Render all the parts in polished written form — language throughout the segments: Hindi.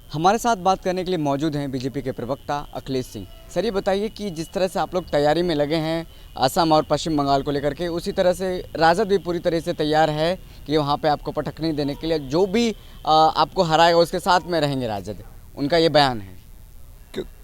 हमारे साथ बात करने के लिए मौजूद हैं बीजेपी के प्रवक्ता अखिलेश सिंह। सर, ये बताइए कि जिस तरह से आप लोग तैयारी में लगे हैं असम और पश्चिम बंगाल को लेकर के, उसी तरह से राजद भी पूरी तरह से तैयार है कि वहाँ पे आपको पटखनी देने के लिए जो भी आपको हराएगा उसके साथ में रहेंगे राजद, उनका ये बयान है।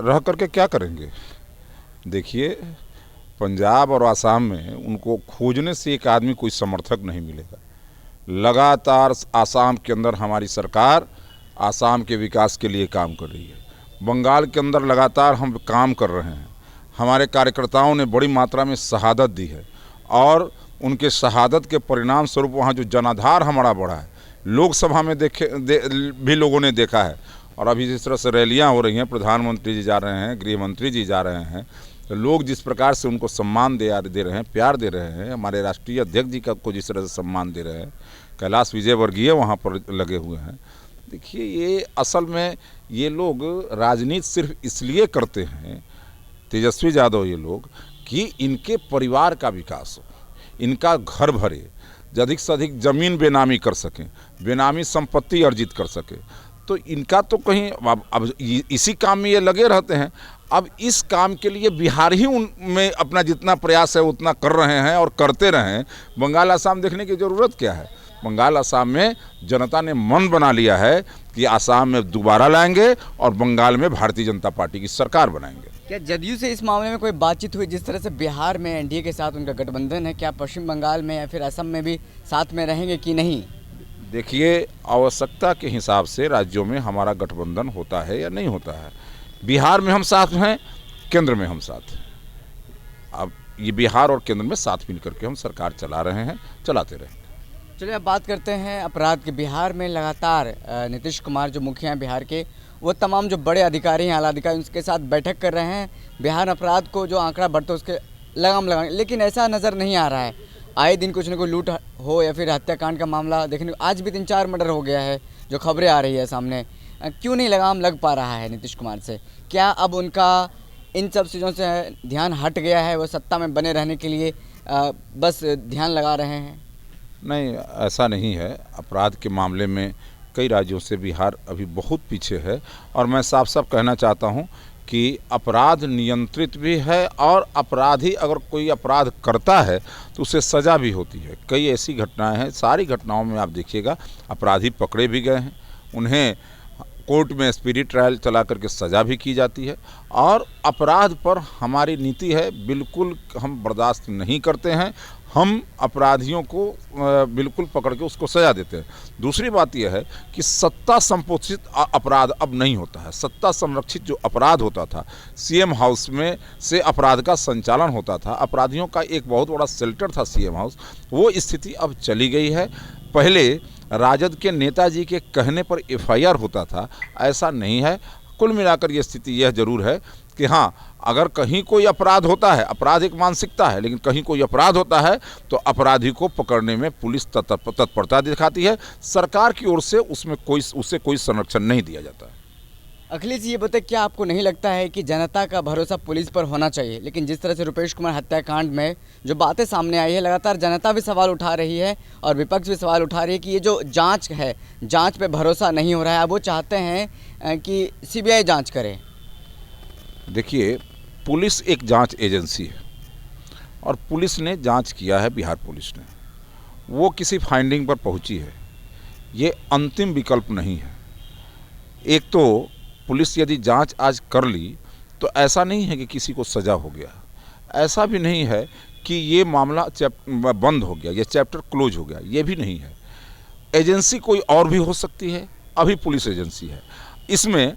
रह करके क्या करेंगे? देखिए, पंजाब और आसाम में उनको खोजने से एक आदमी कोई समर्थक नहीं मिलेगा। लगातार आसाम के अंदर हमारी सरकार आसाम के विकास के लिए काम कर रही है। बंगाल के अंदर लगातार हम काम कर रहे हैं। हमारे कार्यकर्ताओं ने बड़ी मात्रा में शहादत दी है और उनके शहादत के परिणाम स्वरूप वहाँ जो जनाधार हमारा बढ़ा है, लोकसभा में भी लोगों ने देखा है। और अभी जिस तरह से रैलियाँ हो रही हैं, प्रधानमंत्री जी जा रहे हैं, गृह मंत्री जी जा रहे हैं, तो लोग जिस प्रकार से उनको सम्मान दे रहे हैं, प्यार दे रहे हैं, हमारे राष्ट्रीय अध्यक्ष जी को जिस तरह से सम्मान दे रहे हैं, कैलाश विजयवर्गीय वहाँ पर लगे हुए हैं। देखिए, ये असल में ये लोग राजनीति सिर्फ इसलिए करते हैं, तेजस्वी यादव ये लोग, कि इनके परिवार का विकास हो, इनका घर भरे, अधिक से अधिक ज़मीन बेनामी कर सकें, बेनामी संपत्ति अर्जित कर सके। तो इनका तो कहीं अब इसी काम में ये लगे रहते हैं। अब इस काम के लिए बिहार ही उनमें अपना जितना प्रयास है उतना कर रहे हैं और करते रहें। बंगाल आसाम देखने की ज़रूरत क्या है? बंगाल आसाम में जनता ने मन बना लिया है कि आसाम में दोबारा लाएंगे और बंगाल में भारतीय जनता पार्टी की सरकार बनाएंगे। क्या जदयू से इस मामले में कोई बातचीत हुई? जिस तरह से बिहार में एनडीए के साथ उनका गठबंधन है, क्या पश्चिम बंगाल में या फिर असम में भी साथ में रहेंगे कि नहीं? देखिए, आवश्यकता के हिसाब से राज्यों में हमारा गठबंधन होता है या नहीं होता है। बिहार में हम साथ हैं, केंद्र में हम साथ हैं। अब ये बिहार और केंद्र में साथ मिल करके हम सरकार चला रहे हैं, चलाते रहेंगे। चलिए, अब बात करते हैं अपराध के। बिहार में लगातार नीतीश कुमार जो मुखिया हैं बिहार के, वो तमाम जो बड़े अधिकारी हैं, आला अधिकारी, उसके साथ बैठक कर रहे हैं। बिहार अपराध को जो आंकड़ा बढ़ता है उसके लगाम लगाने, लेकिन ऐसा नज़र नहीं आ रहा है। आए दिन कुछ न कुछ लूट हो या फिर हत्याकांड का मामला देखने को, आज भी 3-4 मर्डर हो गया है जो खबरें आ रही है सामने। क्यों नहीं लगाम लग पा रहा है नीतीश कुमार से? क्या अब उनका इन सब चीज़ों से ध्यान हट गया है? वो सत्ता में बने रहने के लिए बस ध्यान लगा रहे हैं? नहीं, ऐसा नहीं है। अपराध के मामले में कई राज्यों से बिहार अभी बहुत पीछे है। और मैं साफ साफ कहना चाहता हूं कि अपराध नियंत्रित भी है और अपराधी अगर कोई अपराध करता है तो उसे सज़ा भी होती है। कई ऐसी घटनाएं हैं, सारी घटनाओं में आप देखिएगा अपराधी पकड़े भी गए हैं, उन्हें कोर्ट में स्पीडी ट्रायल चला करके सज़ा भी की जाती है। और अपराध पर हमारी नीति है, बिल्कुल हम बर्दाश्त नहीं करते हैं। हम अपराधियों को बिल्कुल पकड़ के उसको सज़ा देते हैं। दूसरी बात यह है कि सत्ता संपोषित अपराध अब नहीं होता है। सत्ता संरक्षित जो अपराध होता था, सीएम हाउस में से अपराध का संचालन होता था, अपराधियों का एक बहुत बड़ा शेल्टर था सीएम हाउस, वो स्थिति अब चली गई है। पहले राजद के नेताजी के कहने पर एफआईआर होता था, ऐसा नहीं है। कुल मिलाकर ये स्थिति यह जरूर है कि हाँ, अगर कहीं कोई अपराध होता है, अपराध एक मानसिकता है, लेकिन कहीं कोई अपराध होता है तो अपराधी को पकड़ने में पुलिस तत्परता दिखाती है। सरकार की ओर से उसे कोई संरक्षण नहीं दिया जाता है। अखिलेश, ये बताए, क्या आपको नहीं लगता है कि जनता का भरोसा पुलिस पर होना चाहिए? लेकिन जिस तरह से रुपेश कुमार हत्याकांड में जो बातें सामने आई है, लगातार जनता भी सवाल उठा रही है और विपक्ष भी सवाल उठा रही है कि ये जो जांच है, जांच पे भरोसा नहीं हो रहा है। अब वो चाहते हैं कि सीबीआई जांच करे। देखिए, पुलिस एक जांच एजेंसी है और पुलिस ने जांच किया है, बिहार पुलिस ने, वो किसी फाइंडिंग पर पहुंची है। ये अंतिम विकल्प नहीं है। एक तो पुलिस यदि जांच आज कर ली तो ऐसा नहीं है कि किसी को सज़ा हो गया, ऐसा भी नहीं है कि ये मामला बंद हो गया, ये चैप्टर क्लोज हो गया, ये भी नहीं है। एजेंसी कोई और भी हो सकती है, अभी पुलिस एजेंसी है। इसमें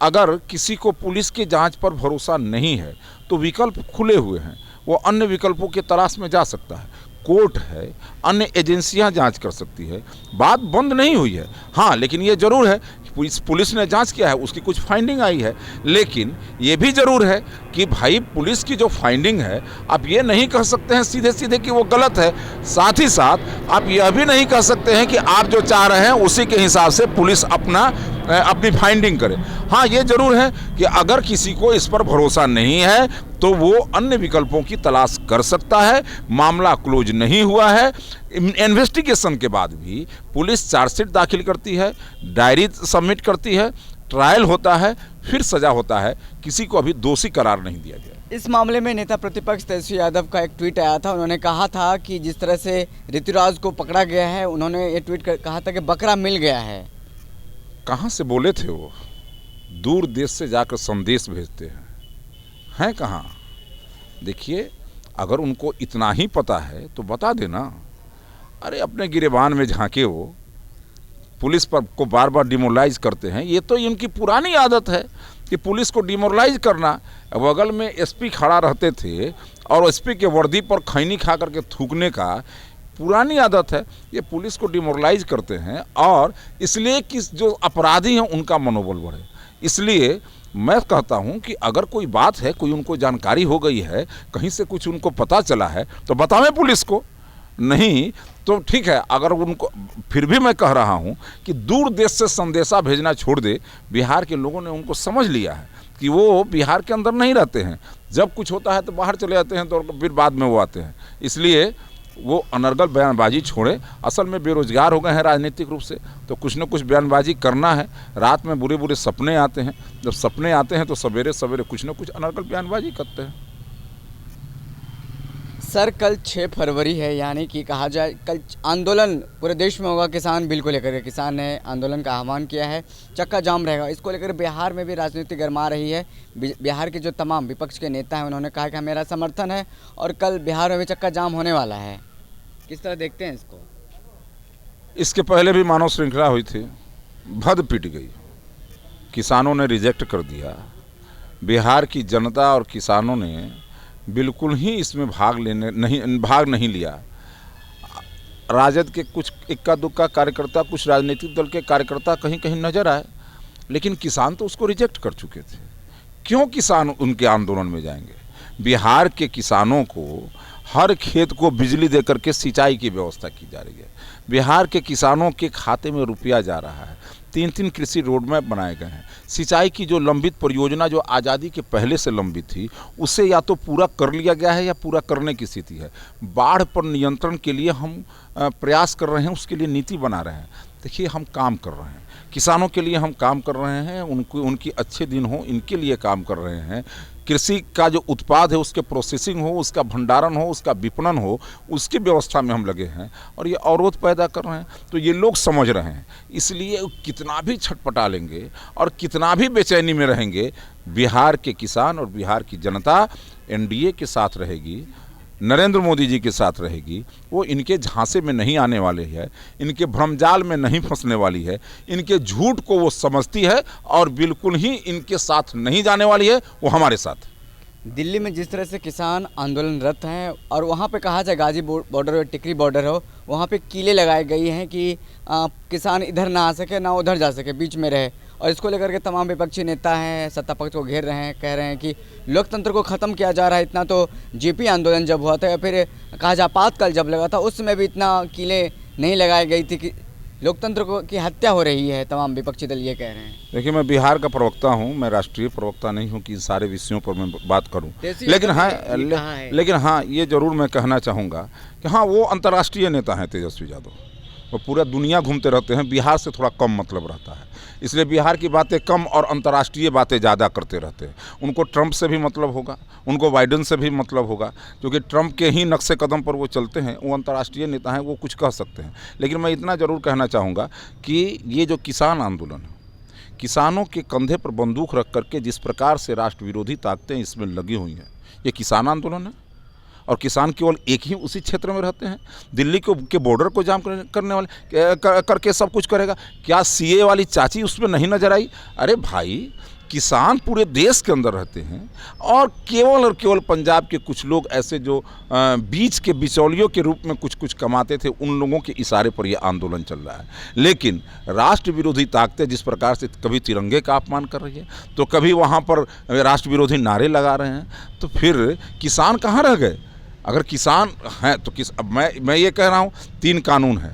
अगर किसी को पुलिस के जांच पर भरोसा नहीं है तो विकल्प खुले हुए हैं, वो अन्य विकल्पों के तलाश में जा सकता है। कोर्ट है, अन्य एजेंसियां जांच कर सकती है, बात बंद नहीं हुई है। हाँ, लेकिन ये जरूर है कि पुलिस ने जांच किया है, उसकी कुछ फाइंडिंग आई है। लेकिन ये भी जरूर है कि भाई, पुलिस की जो फाइंडिंग है, आप ये नहीं कह सकते हैं सीधे सीधे कि वो गलत है। साथ ही साथ आप यह भी नहीं कह सकते हैं कि आप जो चाह रहे हैं उसी के हिसाब से पुलिस अपनी फाइंडिंग करे। हाँ, ये जरूर है कि अगर किसी को इस पर भरोसा नहीं है तो वो अन्य विकल्पों की तलाश कर सकता है। मामला क्लोज नहीं हुआ है। इन्वेस्टिगेशन के बाद भी पुलिस चार्जशीट दाखिल करती है, डायरी सबमिट करती है, ट्रायल होता है, फिर सजा होता है, किसी को अभी दोषी करार नहीं दिया गया। इस मामले में नेता प्रतिपक्ष तेजस्वी यादव का एक ट्वीट आया था। उन्होंने कहा था कि जिस तरह से ऋतुराज को पकड़ा गया है, उन्होंने ये ट्वीट कर कहा था कि बकरा मिल गया है। कहाँ से बोले थे वो? दूर देश से जाकर संदेश भेजते हैं कहाँ? देखिए, अगर उनको इतना ही पता है तो बता देना। अरे अपने गिरेबान में झांके वो पुलिस पर को बार बार डिमोरलाइज करते हैं। ये तो इनकी पुरानी आदत है कि पुलिस को डिमोरलाइज करना। बगल में एसपी खड़ा रहते थे और एसपी के वर्दी पर खैनी खा करके थूकने का पुरानी आदत है। ये पुलिस को डिमोरलाइज करते हैं और इसलिए कि जो अपराधी हैं उनका मनोबल बढ़े। इसलिए मैं कहता हूं कि अगर कोई बात है, कोई उनको जानकारी हो गई है, कहीं से कुछ उनको पता चला है तो बतावें पुलिस को, नहीं तो ठीक है। अगर उनको, फिर भी मैं कह रहा हूं कि दूर देश से संदेशा भेजना छोड़ दे। बिहार के लोगों ने उनको समझ लिया है कि वो बिहार के अंदर नहीं रहते हैं। जब कुछ होता है तो बाहर चले जाते हैं, तो फिर बाद में वो आते हैं। इसलिए वो अनर्गल बयानबाजी छोड़े। असल में बेरोजगार हो गए हैं राजनीतिक रूप से, तो कुछ न कुछ बयानबाजी करना है। रात में बुरे बुरे सपने आते हैं, जब सपने आते हैं तो सवेरे सवेरे कुछ न कुछ अनर्गल बयानबाजी करते हैं। सर, कल 6 फरवरी है, यानी कि कहा जाए कल आंदोलन पूरे देश में होगा किसान बिल को लेकर के। किसान ने आंदोलन का आह्वान किया है, चक्का जाम रहेगा। इसको लेकर बिहार में भी राजनीति गरमा रही है। बिहार के जो तमाम विपक्ष के नेता हैं उन्होंने कहा कि मेरा समर्थन है और कल बिहार में भी चक्का जाम होने वाला है। किस तरह देखते हैं इसको? इसके पहले भी मानव श्रृंखला हुई थी, भद पिट गई, किसानों ने रिजेक्ट कर दिया। बिहार की जनता और किसानों ने बिल्कुल ही इसमें भाग नहीं लिया। राजद के कुछ इक्का दुक्का कार्यकर्ता, कुछ राजनीतिक दल के कार्यकर्ता कहीं कहीं नजर आए, लेकिन किसान तो उसको रिजेक्ट कर चुके थे। क्यों किसान उनके आंदोलन में जाएंगे? बिहार के किसानों को हर खेत को बिजली देकर के सिंचाई की व्यवस्था की जा रही है। बिहार के किसानों के खाते में रुपया जा रहा है। 3 कृषि रोडमैप बनाए गए हैं। सिंचाई की जो लंबित परियोजना जो आज़ादी के पहले से लंबित थी, उससे या तो पूरा कर लिया गया है या पूरा करने की स्थिति है। बाढ़ पर नियंत्रण के लिए हम प्रयास कर रहे हैं, उसके लिए नीति बना रहे हैं। देखिए, हम काम कर रहे हैं, किसानों के लिए हम काम कर रहे हैं, उनकी अच्छे दिन हो इनके लिए काम कर रहे हैं। कृषि का जो उत्पाद है उसके प्रोसेसिंग हो, उसका भंडारण हो, उसका विपणन हो, उसकी व्यवस्था में हम लगे हैं और ये अवरोध पैदा कर रहे हैं। तो ये लोग समझ रहे हैं। इसलिए कितना भी छटपटा लेंगे और कितना भी बेचैनी में रहेंगे, बिहार के किसान और बिहार की जनता एनडीए के साथ रहेगी, नरेंद्र मोदी जी के साथ रहेगी। वो इनके झांसे में नहीं आने वाले है, इनके भ्रमजाल में नहीं फंसने वाली है, इनके झूठ को वो समझती है और बिल्कुल ही इनके साथ नहीं जाने वाली है, वो हमारे साथ। दिल्ली में जिस तरह से किसान आंदोलनरत हैं और वहाँ पे कहा जाए गाजी बॉर्डर हो, टिकरी बॉर्डर हो, वहाँ पे कीले लगाई गई हैं कि किसान इधर ना आ सके ना उधर जा सके, बीच में रहे। और इसको लेकर के तमाम विपक्षी नेता हैं, सत्ता पक्ष को घेर रहे हैं, कह रहे हैं कि लोकतंत्र को ख़त्म किया जा रहा है। इतना तो जेपी आंदोलन जब हुआ था या फिर कहा जाए आपातकाल जब लगा था, उस समय भी इतना कीले नहीं लगाई गई थी कि लोकतंत्र को की हत्या हो रही है। तमाम विपक्षी दल ये कह रहे हैं। देखिए, मैं बिहार का प्रवक्ता हूँ, मैं राष्ट्रीय प्रवक्ता नहीं हूँ कि इन सारे विषयों पर मैं बात करूँ। लेकिन हाँ, ये जरूर मैं कहना चाहूँगा कि हाँ, वो अंतर्राष्ट्रीय नेता हैं तेजस्वी यादव। वो पूरा दुनिया घूमते रहते हैं, बिहार से थोड़ा कम मतलब रहता है, इसलिए बिहार की बातें कम और अंतर्राष्ट्रीय बातें ज़्यादा करते रहते हैं। उनको ट्रंप से भी मतलब होगा, उनको बाइडेन से भी मतलब होगा, क्योंकि ट्रंप के ही नक्शे कदम पर वो चलते हैं। वो अंतर्राष्ट्रीय नेता हैं, वो कुछ कह सकते हैं। लेकिन मैं इतना ज़रूर कहना चाहूँगा कि ये जो किसान आंदोलन है, किसानों के कंधे पर बंदूक रख करके जिस प्रकार से राष्ट्र विरोधी ताकतें इसमें लगी हुई हैं, ये किसान आंदोलन है। और किसान केवल एक ही उसी क्षेत्र में रहते हैं। दिल्ली के बॉर्डर को जाम करने वाले करके सब कुछ करेगा क्या? सीए वाली चाची उसमें नहीं नजर आई? अरे भाई, किसान पूरे देश के अंदर रहते हैं और केवल पंजाब के कुछ लोग ऐसे जो बीच के बिचौलियों के रूप में कुछ कमाते थे, उन लोगों के इशारे पर यह आंदोलन चल रहा है। लेकिन राष्ट्र विरोधी ताकतें जिस प्रकार से कभी तिरंगे का अपमान कर रही है, तो कभी वहाँ पर राष्ट्र विरोधी नारे लगा रहे हैं, तो फिर किसान कहाँ रह गए? अगर किसान हैं तो अब मैं ये कह रहा हूँ, 3 कानून है,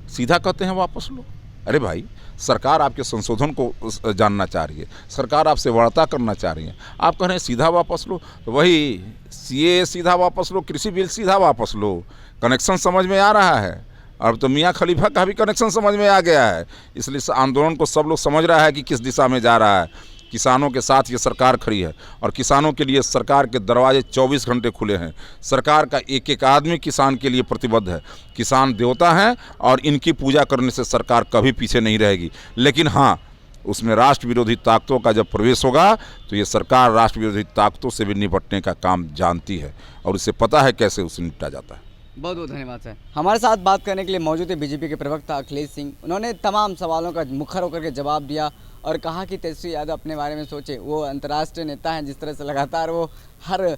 सीधा कहते हैं वापस लो। अरे भाई, सरकार आपके संशोधन को जानना चाह रही है, सरकार आपसे वार्ता करना चाह रही है, आप कह रहे हैं सीधा वापस लो। तो वही सीए सीधा वापस लो, कृषि बिल सीधा वापस लो। कनेक्शन समझ में आ रहा है? अब तो मियाँ खलीफा का भी कनेक्शन समझ में आ गया है। इसलिए इस आंदोलन को सब लोग समझ रहा है कि किस दिशा में जा रहा है। किसानों के साथ ये सरकार खड़ी है और किसानों के लिए सरकार के दरवाजे 24 घंटे खुले हैं। सरकार का एक एक आदमी किसान के लिए प्रतिबद्ध है। किसान देवता हैं और इनकी पूजा करने से सरकार कभी पीछे नहीं रहेगी। लेकिन हाँ, उसमें राष्ट्र विरोधी ताकतों का जब प्रवेश होगा तो ये सरकार राष्ट्र विरोधी ताकतों से भी निपटने का काम जानती है और उसे पता है कैसे उससे निपटा जाता है। बहुत बहुत धन्यवाद सर। हमारे साथ बात करने के लिए मौजूद है बीजेपी के प्रवक्ता अखिलेश सिंह। उन्होंने तमाम सवालों का मुखर होकर के जवाब दिया और कहा कि तेजस्वी यादव अपने बारे में सोचे। वो अंतर्राष्ट्रीय नेता हैं, जिस तरह से लगातार वो हर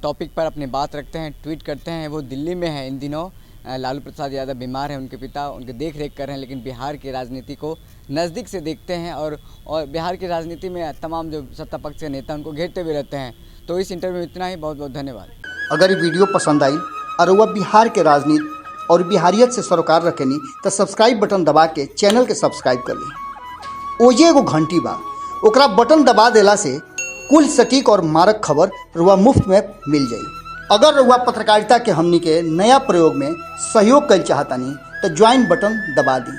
टॉपिक पर अपनी बात रखते हैं, ट्वीट करते हैं। वो दिल्ली में है इन दिनों। लालू प्रसाद यादव बीमार हैं, उनके पिता उनके देख रेख कर रहे हैं, लेकिन बिहार की राजनीति को नज़दीक से देखते हैं और बिहार की राजनीति में तमाम जो सत्ता पक्ष के नेता उनको घेरते हुए रहते हैं। तो इस इंटरव्यू में इतना ही। बहुत बहुत धन्यवाद। अगर ये वीडियो पसंद आई और वह बिहार के राजनीति और बिहारियत से सरोकार रखेनी तो सब्सक्राइब बटन दबा के चैनल के सब्सक्राइब कर ली। ओजे एगो घंटी बा, ओकरा बटन दबा देला से कुल सटीक और मारक खबर रुआ मुफ्त में मिल जाई। अगर रुआ पत्रकारिता के हमनी के नया प्रयोग में सहयोग कर चाहतानी तो ज्वाइन बटन दबा दी।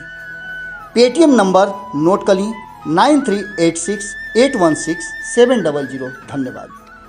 पेटीएम नंबर नोट कर ली 9386816700। धन्यवाद।